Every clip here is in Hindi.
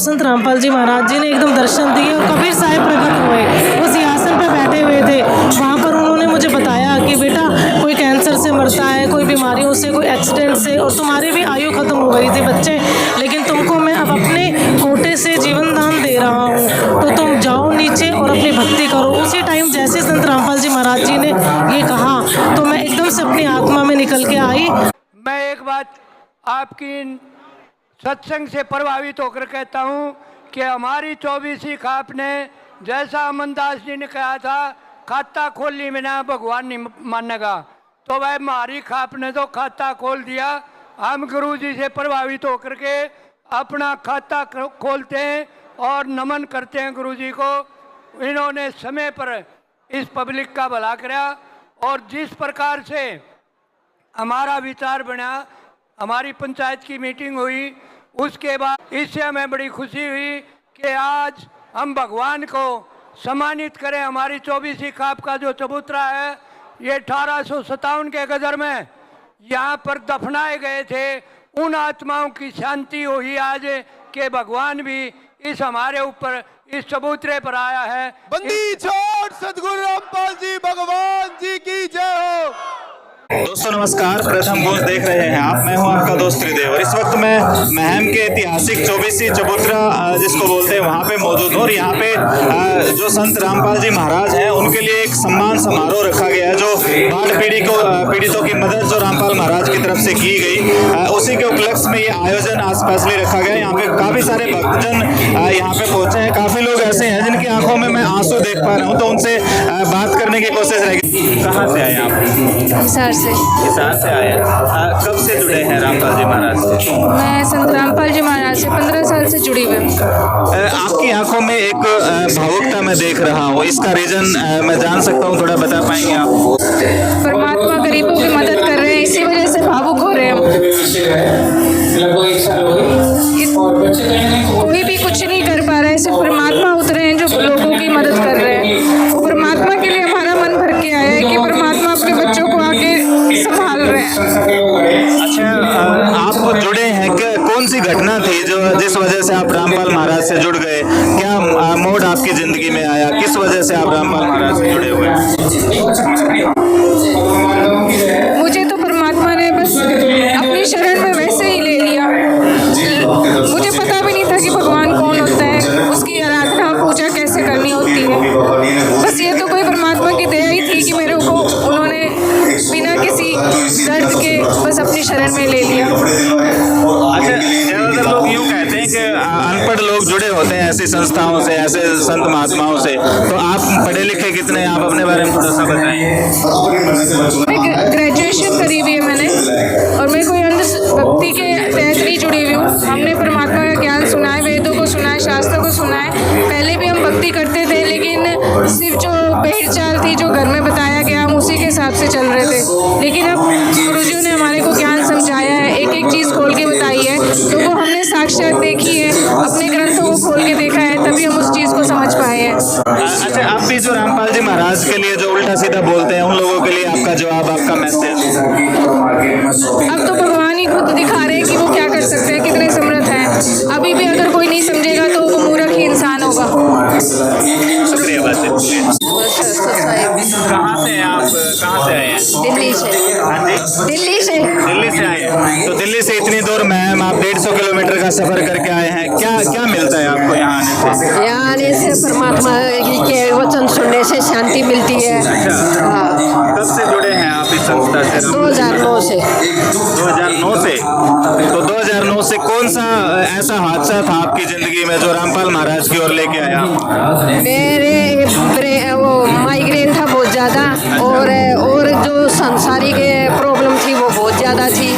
संत रामपाल जी महाराज जी ने एकदम दर्शन दिए और कबीर साहब प्रकट हुए। वो सिंहासन पे बैठे हुए थे। वहाँ पर उन्होंने मुझे बताया कि बेटा कोई कैंसर से मरता है, कोई बीमारियों से, कोई एक्सीडेंट से, और तुम्हारी भी आयु खत्म हो गई थी बच्चे, लेकिन तुमको मैं अब अपने कोटे से जीवन दान दे रहा हूँ, तो तुम जाओ नीचे और अपनी भक्ति करो। उसी टाइम जैसे संत रामपाल जी महाराज जी ने ये कहा तो मैं एकदम से अपनी आत्मा में निकल के आई। मैं एक बात आपकी सत्संग से प्रभावित होकर कहता हूँ कि हमारी 24वीं खाप ने जैसा अमनदास जी ने कहा था खाता खोल ली बिना भगवान नहीं मानेगा, तो वह हमारी खाप ने तो खाता खोल दिया। हम गुरु जी से प्रभावित होकर के अपना खाता खोलते हैं और नमन करते हैं गुरु जी को। इन्होंने समय पर इस पब्लिक का भला करा और जिस प्रकार से हमारा विचार बना, हमारी पंचायत की मीटिंग हुई, उसके बाद इससे हमें बड़ी खुशी हुई कि आज हम भगवान को सम्मानित करें। हमारी 24वीं खाप का जो चबूतरा है ये 1857 के गदर में यहाँ पर दफनाए गए थे। उन आत्माओं की शांति हुई आज कि भगवान भी इस हमारे ऊपर इस चबूतरे पर आया है। बंदी छोड़ सदगुरु रामपाल जी भगवान जी की जय हो। दोस्तों नमस्कार, प्रथम गूंज देख रहे हैं आप। मैं हूं आपका दोस्त त्रिदेव और इस वक्त मैं महम के ऐतिहासिक 24वीं चबूतरा जिसको बोलते हैं वहां पे मौजूद हूं। और यहाँ पे जो संत रामपाल जी महाराज हैं उनके लिए एक सम्मान समारोह रखा गया है, जो बाढ़ पीड़ितों की मदद जो रामपाल महाराज की तरफ से की गई, उसी के उपलक्ष्य में ये आयोजन आज स्पेशली रखा गया। यहाँ पे काफी सारे भक्तजन यहाँ पे पहुंचे हैं। काफी लोग ऐसे हैं जिनकी आंखों में मैं आंसू देख पा रहा हूँ, तो उनसे बात करने की कोशिश रहेगी। कहाँ से आए आप? हिसार से आए हैं। कब से जुड़े हैं रामपाल जी महाराज से? मैं संत रामपाल जी महाराज से 15 साल से जुड़ी हुई हूँ। आपकी आंखों में एक भावुकता मैं देख रहा हूँ, इसका रीजन मैं जान सकता हूँ? थोड़ा बता पाएंगे आप? परमात्मा गरीबों की मदद कर रहे हैं, इसी वजह से भावुक हो रहे हैं। कोई भी कुछ नहीं कर पा रहा है, सिर्फ परमात्मा उतरे हैं जो लोगों की मदद कर रहे हैं। परमात्मा के लिए हमारा मन भर के आया है कि परमात्मा अपने बच्चों को आके संभाल रहे हैं। अच्छा, आप जुड़े हैं, कौन सी घटना थी जो जिस वजह से आप रामपाल महाराज से जुड़ गए? क्या मोड़ आपकी जिंदगी में आया? किस वजह से आप रामपाल महाराज से जुड़े हुए हैं? मुझे तो परमात्मा ने बस अपनी शरण में वैसे ही ले लिया। मुझे पता भी नहीं था कि भगवान कौन होता है, उसकी आराधना पूजा कैसे करनी होती है। बस ये तो कोई परमात्मा की दया ही थी कि मेरे को उन्होंने बिना किसी दर्द के बस अपनी शरण में ले लिया। अच्छा, ज्यादातर लोग यूँ कहते हैं कि अनपढ़ लोग जुड़े होते हैं ऐसी संस्थाओं से, ऐसे संत महात्माओं से, तो आप पढ़े लिखे कितने हैं? आप अपने बारे में थोड़ा सा बताइए। ग्रेजुएशन करी हुई है मैंने, और मैं कोई अंधभक्ति के तहत नहीं जुड़ी हुई हूँ। हमने परमात्मा का ज्ञान सुना है, वेदों को सुना है, शास्त्रों को सुना है। पहले भी हम भक्ति करते थे, लेकिन सिर्फ जो भेड़ चाल थी, जो घर में बताया गया, हम उसी के हिसाब से चल रहे थे। लेकिन अब गुरुजी ने हमारे को ज्ञान समझाया है, एक एक चीज़ खोल के बताई है, तो वो हमने साक्षात देखी है, अपने ग्रंथों को खोल के देखा है, तभी हम उस चीज़ को समझ पाए हैं। अच्छा, आप भी जो रामपाल जी महाराज के लिए जो उल्टा सीधा बोलते हैं, उन लोगों के लिए आपका जवाब, आपका मैसेज? अब तो भगवान ही खुद दिखा रहे हैं कि वो क्या कर सकते हैं, कितने समर्थ हैं। अभी भी अगर कोई नहीं समझेगा तो वो मूर्ख ही इंसान होगा। शुक्रिया बात है। कहाँ से हैं आप? कहाँ से आए हैं? दिल्ली से। हाँ जी, दिल्ली से आए हैं। तो दिल्ली से इतनी दूर मैम आप 150 किलोमीटर का सफर करके आए हैं। क्या मिलता है आपको यहाँ आने से? यहाँ आने से परमात्मा के वचन सुनने से शांति मिलती है। अच्छा, कब से जुड़े हैं आप इस संस्था से? 2009 से। 2009 से? तो 2009 से कौन सा ऐसा हादसा था आपकी जिंदगी में जो रामपाल महाराज की ओर लेके आया? मेरे वो माइग्रेन था बहुत ज़्यादा, और जो संसारी के प्रॉब्लम थी वो बहुत ज़्यादा थी।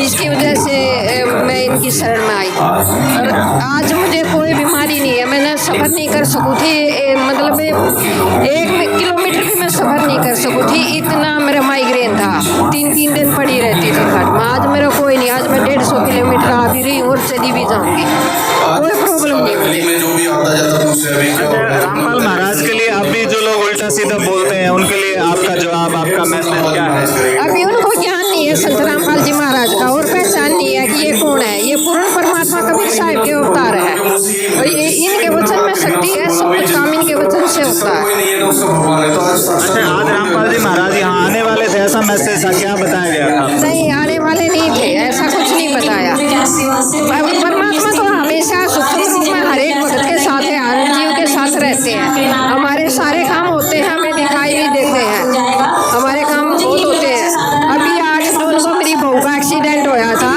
इसकी वजह से मैं इनकी शरण में आई, और आज मुझे कोई बीमारी नहीं है। मैंने सफ़र नहीं कर सकूँ थी, मतलब 1 किलोमीटर भी मैं सफ़र नहीं कर सकूँ थी, इतना मेरा माइग्रेन था। 3 दिन पड़ी रहती थी खाट में। आज मेरा कोई नहीं, आज मैं 150 किलोमीटर आ भी रही हूँ और चली भी जाऊँगी, कोई प्रॉब्लम नहीं मुझे। रामपाल महाराज के लिए आप भी जो लोग उल्टा सीधा बोलते हैं, उनके लिए आपका जवाब, आपका मैसेज क्या है? अभी उनको ज्ञान नहीं है संत रामपाल जी महाराज का, और पहचान नहीं है कि ये कौन है। ये पूर्ण परमात्मा कबीर साहब के अवतार है। अच्छा, आज रामपाल जी महाराज यहाँ आने वाले थे, ऐसा मैसेज था, क्या बताया गया था? नहीं, आने वाले नहीं थे, ऐसा कुछ नहीं बताया। परमात्मा तो हमेशा सूक्ष्म रूप में हर एक भक्त के साथ है, हर जीव के साथ रहते हैं। हमारे सारे काम होते हैं, हमें दिखाई भी देते हैं, हमारे काम बहुत होते हैं। अभी आज जो मेरी बहू का एक्सीडेंट होया था,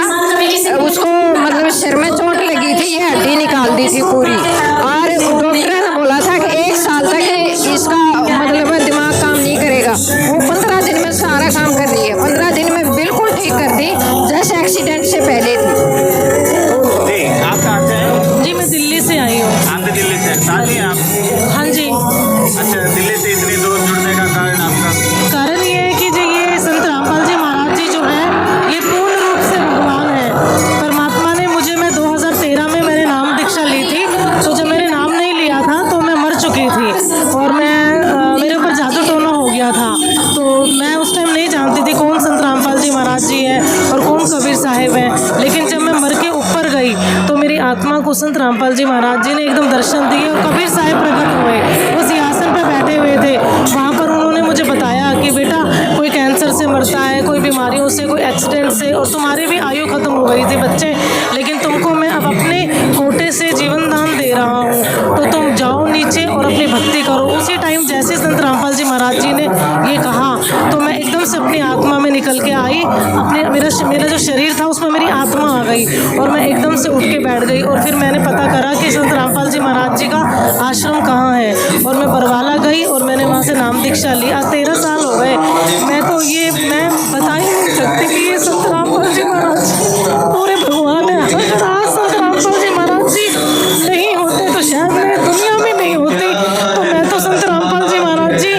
उसको मतलब सिर में चोट लगी थी, ये हड्डी निकाल दी थी पूरी, और डॉक्टर ने बोला था कि 1 साल तक इसका मतलब दिमाग काम नहीं करेगा। वो 15 दिन में सारा काम कर रही है, 15 दिन में बिल्कुल ठीक कर दी, जैसे एक्सीडेंट से पहले थी। जी, आप कहाँ से हैं? जी मैं दिल्ली से आई हूँ। आप भी दिल्ली से हैं? साथ ही आप? हाँ जी। अच्छा, दिल्ली से इतनी दूर जुड़ने का कारण आपका? कारण ये है कि जो ये संत रामपाल जी महाराज जी जो है, ये पूर्ण रूप से भगवान है। परमात्मा ने मुझे, मैं 2013 में मैंने नाम दीक्षा ली थी, तो जब मैंने नाम नहीं लिया था तो मैं मर चुकी थी और मेरे ऊपर जादू टोना हो गया था। तो मैं उस टाइम नहीं जानती थी कौन संत रामपाल जी महाराज जी है और कौन कबीर साहिब है। लेकिन जब मैं मर के ऊपर गई तो मेरी आत्मा को संत रामपाल जी महाराज जी ने एकदम दर्शन दिए और कबीर साहिब प्रकट हुए। वो सिंहासन पर बैठे हुए थे, वहाँ पर उन्होंने मुझे बताया कि बेटा कोई कैंसर से मरता है, कोई बीमारियों से, कोई एक्सीडेंट से, और तुम्हारी भी आयु खत्म हो गई थी बच्चे, लेकिन तुमको मैं अब अपने कोटे से जीवन दान दे रहा हूँ, तो तुम जाओ नीचे और अपनी भक्ति करो। उसी टाइम जैसे संत रामपाल जी महाराज जी ने ये कहा तो मैं एकदम से अपनी आत्मा में निकल के आई। अपने मेरा जो शरीर था उसमें मेरी आत्मा आ गई और मैं एकदम से उठ के बैठ गई। और फिर मैंने पता करा कि संत रामपाल जी महाराज जी का आश्रम कहाँ है, और मैं बरवाला गई और मैंने वहाँ से नाम दीक्षा ली। आज 13 साल हो गए। मैं बता ही नहीं सकती कि ये संत रामपाल जी महाराज पूरे भगवान है। अगर आज संत रामपाल जी महाराज जी नहीं होते तो शायद मैं दुनिया में नहीं होती। तो मैं तो संत रामपाल जी महाराज जी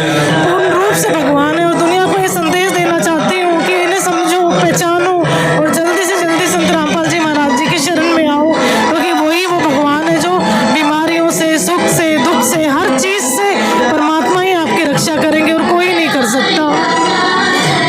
पूर्ण रूप से भगवान है और दुनिया को ये संदेश देना चाहती हूँ कि इन्हें समझो, पहचानो और जल्दी से जल्दी संत रामपाल जी महाराज जी के शरण में आओ, क्योंकि वही वो भगवान है जो बीमारियों से, सुख से, दुख से, हर चीज़ से परमात्मा ही आपकी रक्षा करेंगे और कोई नहीं कर सकता।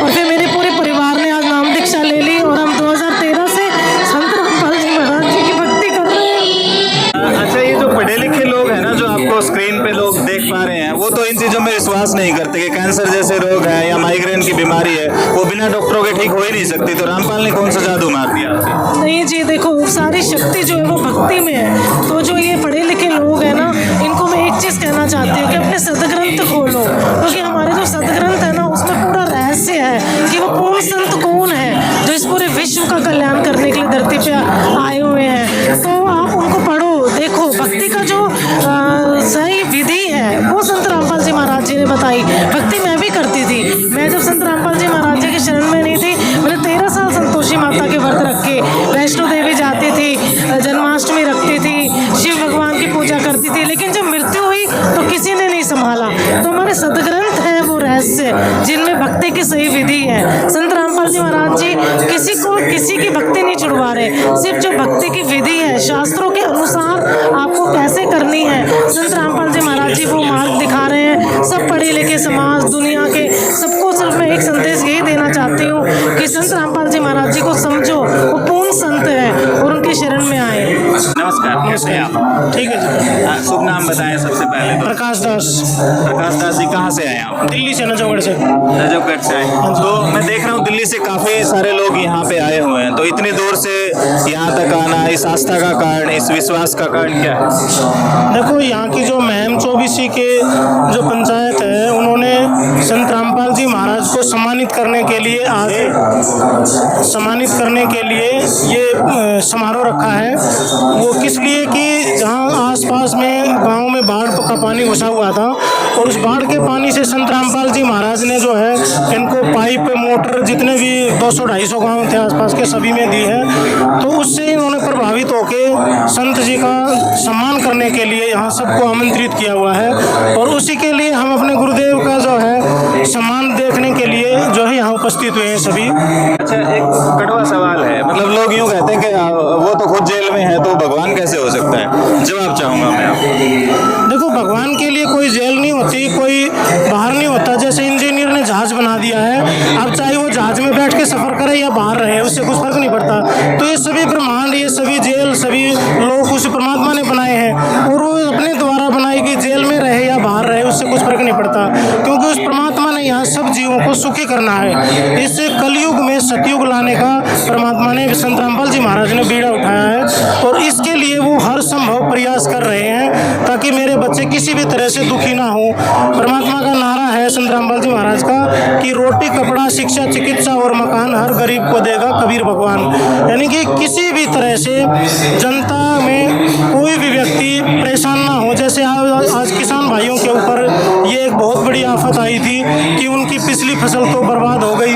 और फिर मेरे पूरे परिवार ने आज नाम दीक्षा ले ली और हम 2013 से संत रामपाल जी महाराज जी की भक्ति कर रहे हैं। अच्छा, ये जो पढ़े लिखे लोग हैं ना, जो आपको स्क्रीन पे लोग देख पा रहे हैं, वो तो इन चीज़ों में विश्वास नहीं करते कि कैंसर जैसे रोग है या माइग्रेन की बीमारी है वो बिना डॉक्टरों के ठीक हो ही नहीं सकती। तो रामपाल ने कौन सा जादू मार दिया? नहीं जी, देखो सारी शक्ति जो है वो भक्ति में है। तो जो ये पढ़े लिखे लोग हैं ना, इनको मैं एक चीज़ कहना चाहती हूँ कि अपने सदग्रंथ खोलो, क्योंकि हमारे जो सदग्रंथ है ना उसमें पूरा रहस्य है कि वो कौन संत कौन है जो इस पूरे विश्व का कल्याण करने के लिए धरती पे आए हुए हैं। तो आप उनको पढ़ो, देखो भक्ति का जो सही विधि है वो संत रामपाल जी महाराज जी ने बताई। भक्ति मैं भी करती थी। मैं जब संत रामपाल जी महाराज जी के शरण में नहीं थी, मैंने 13 साल संतोषी माता के व्रत रखे, वैष्णो देवी जाती थी, जन्माष्टमी रखती थी, शिव भगवान की पूजा करती थी, लेकिन जब मृत्यु हुई तो किसी ने नहीं संभाला। तो हमारे सदग्रंथ हैं वो रहस्य जिनमें भक्ति की सही विधि है। संत रामपाल जी महाराज जी किसी की भक्ति नहीं छुड़वा रहे, सिर्फ जो भक्ति की विधि है, शास्त्रों के अनुसार आपको कैसे करनी है, संत रामपाल जी महाराज जी वो मार्ग दिखा रहे हैं। सब पढ़े लिखे समाज, दुनिया के सबको सिर्फ मैं एक संदेश यही देना चाहती हूँ कि संत रामपाल जी महाराज जी को समझो, वो पूर्ण संत है और उनके शरण में आए। नमस्कार, कैसे हैं आप? ठीक है जी। शुभ नाम बताएं सबसे पहले तो। प्रकाश दास। प्रकाश दास जी कहाँ से आए आप? दिल्ली से, नजफगढ़ से। नजफगढ़ से आए। तो मैं देख रहा हूँ दिल्ली से काफ़ी सारे लोग यहाँ पे आए हुए हैं, तो इतनी दूर से यहाँ तक आना, इस आस्था का कारण, इस विश्वास का कारण क्या है? देखो, यहाँ की जो महम चौबीसी के जो पंचायत है, उन्होंने संत रामपाल जी महाराज को सम्मानित करने के लिए ये समारोह रखा है। वो किस लिए कि जहाँ आसपास में गांव में बाढ़ का पानी घुसा हुआ था और उस बाढ़ के पानी से संत रामपाल जी महाराज ने जो है इनको पाइप, मोटर, जितने भी 200-250 गांव थे आसपास के, सभी में दी है। तो उससे इन्होंने प्रभावित होकर संत जी का सम्मान करने के लिए यहाँ सबको आमंत्रित किया हुआ है और उसी के लिए हम अपने गुरुदेव का जो है सम्मान देखने के लिए जो है यहाँ उपस्थित हुए हैं सभी। अच्छा, एक कड़वा सवाल है, मतलब लोग यूँ कहते हैं कि वो तो खुद जेल में है तो भगवान कैसे हो सकता है? जवाब चाहूँगा मैं आपको। देखो, भगवान के लिए कोई जेल नहीं होती, कोई बाहर नहीं होता। जैसे इंजीनियर ने जहाज बना दिया है, अब चाहे वो जहाज में बैठ के सफर करे या बाहर रहे, उससे कुछ फर्क नहीं पड़ता। तो ये सभी ब्रह्मांड, ये सभी जेल, सभी लोग उस परमात्मा ने बनाए हैं और वो अपने द्वारा बनाई गई जेल में रहे या बाहर रहे, उससे कुछ फर्क नहीं पड़ता, क्योंकि उस परमात्मा ने यहाँ सब जीवों को सुखी करना है। इस कलयुग में सतयुग लाने का परमात्मा ने, संत रामपाल जी महाराज ने बीड़ा उठाया है और इसके लिए वो हर संभव प्रयास कर रहे हैं ताकि मेरे बच्चे किसी भी तरह से दुखी ना हो। परमात्मा का नारा है संत रामपाल जी महाराज का कि रोटी कपड़ा शिक्षा चिकित्सा और मकान हर गरीब को देगा कबीर भगवान। यानी कि किसी भी तरह से जनता में कोई भी व्यक्ति परेशान ना हो। जैसे आज किसान भाइयों के ऊपर ये एक बहुत बड़ी आफत आई थी कि उनकी पिछली फसल तो बर्बाद हो गई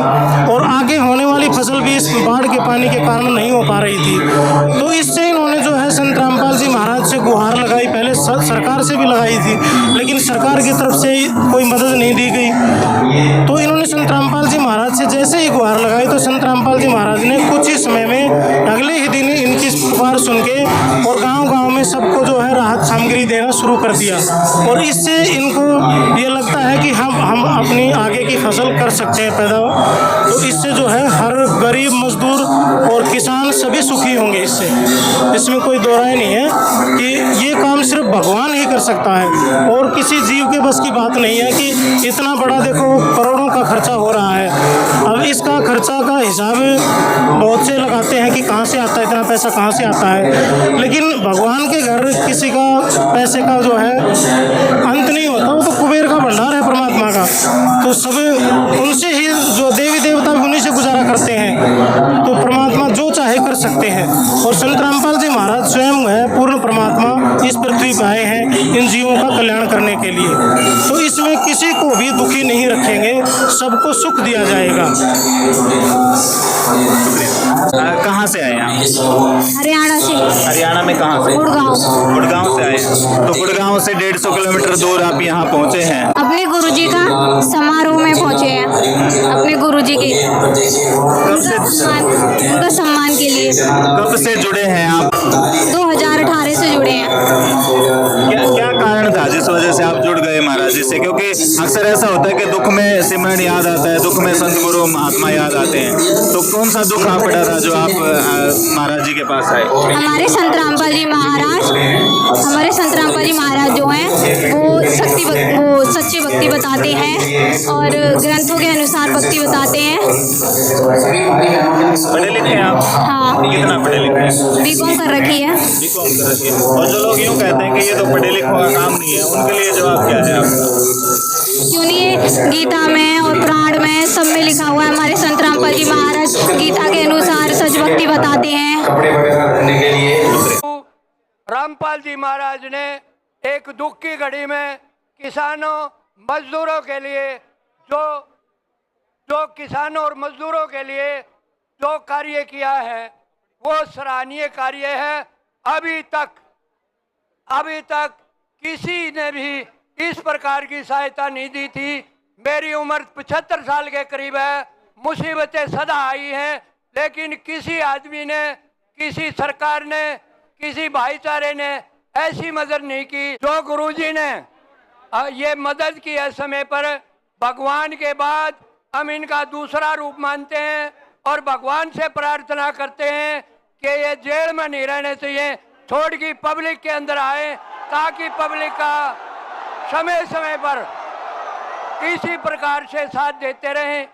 और आगे होने वाली फसल भी इस बाढ़ के पानी के कारण नहीं हो पा रही थी। तो इससे इन्होंने जो है संत रामपाल जी महाराज से गुहार लगाई, पहले सरकार से भी लगाई थी लेकिन सरकार की तरफ से कोई मदद नहीं दी गई। तो इन्होंने संत रामपाल जी महाराज से जैसे ही गुहार लगाई तो संत रामपाल जी महाराज ने कुछ ही समय में अगले ही दिन इनकी पुकार सुन के और गांव-गांव में सबको जो है राहत सामग्री देना शुरू कर दिया और इससे इनको ये लगता है कि हम अपनी आगे की फसल कर सकते हैं पैदावार। तो इससे जो है हर गरीब मजदूर और किसान सभी सुखी होंगे। इसमें कोई दो राय नहीं है कि ये काम सिर्फ भगवान ही कर सकता है और किसी जीव के बस की बात नहीं है कि इतना बड़ा, देखो करोड़ों का खर्चा हो रहा है। अब इसका खर्चा का हिसाब बहुत से लगाते हैं कि कहाँ से आता है, इतना पैसा कहाँ से आता है, लेकिन भगवान के घर किसी का पैसे का जो है अंत नहीं होता। वो तो कुबेर का भंडार है परमात्मा का, तो सब उनसे ही, जो देवी देवता भी उन्हीं से गुजारा करते हैं। तो परमात्मा जो चाहे कर सकते हैं और संत रामपाल जी महाराज स्वयं है पूर्ण परमात्मा, इस पृथ्वी पर आए हैं इन जीवों का कल्याण करने के लिए। तो इसमें किसी को भी दुखी नहीं रखेंगे, सबको सुख दिया जाएगा। कहाँ से आए आप? हरियाणा से। हरियाणा में कहाँ से? गुड़गांव। गुड़गांव से आए। तो गुड़गांव से 150 किलोमीटर दूर आप यहाँ पहुँचे हैं। अपने गुरुजी का समारोह में पहुंचे हैं, अपने गुरुजी के उनका सम्मान के लिए। कब से जुड़े हैं आप? 2018 से जुड़े हैं। क्या कारण था जिस वजह से आप जुड़ गए महाराज जी से? क्योंकि अक्सर ऐसा होता है कि दुख में सिमरन याद आता है, दुख में संत गुरु महात्मा याद आते हैं। तो कौन सा दुख आ पड़ा था जो आप महाराज जी के पास आए? हमारे संत रामपाल जी महाराज जो हैं वो सच्ची भक्ति बताते हैं और ग्रंथों के अनुसार भक्ति बताते हैं। पढ़े लिखे हैं आप? हाँ। कितना पढ़े लिखे हैं? बीकॉम कर रखी है। बीकॉम कर रखी है। और जो लोग यूँ कहते हैं कि ये तो पढ़े लिखों का काम नहीं है, उनके लिए जवाब क्या है आपका? क्यों नहीं है, गीता में और पुराण में सब में लिखा हुआ है। हमारे संत रामपाल जी महाराज गीता के अनुसार सच भक्ति बताते हैं। रामपाल जी महाराज ने एक दुख की घड़ी में किसानों मजदूरों के लिए जो किसानों और मजदूरों के लिए जो कार्य किया है वो सराहनीय कार्य है। अभी तक किसी ने भी इस प्रकार की सहायता नहीं दी थी। मेरी उम्र 75 साल के करीब है, मुसीबतें सदा आई हैं, लेकिन किसी आदमी ने, किसी सरकार ने, किसी भाईचारे ने ऐसी मदद नहीं की जो गुरुजी ने ये मदद की है समय पर। भगवान के बाद हम इनका दूसरा रूप मानते हैं और भगवान से प्रार्थना करते हैं कि ये जेल में नहीं रहने चाहिए, छोड़ की पब्लिक के अंदर आए ताकि पब्लिक का समय समय पर इसी प्रकार से साथ देते रहें।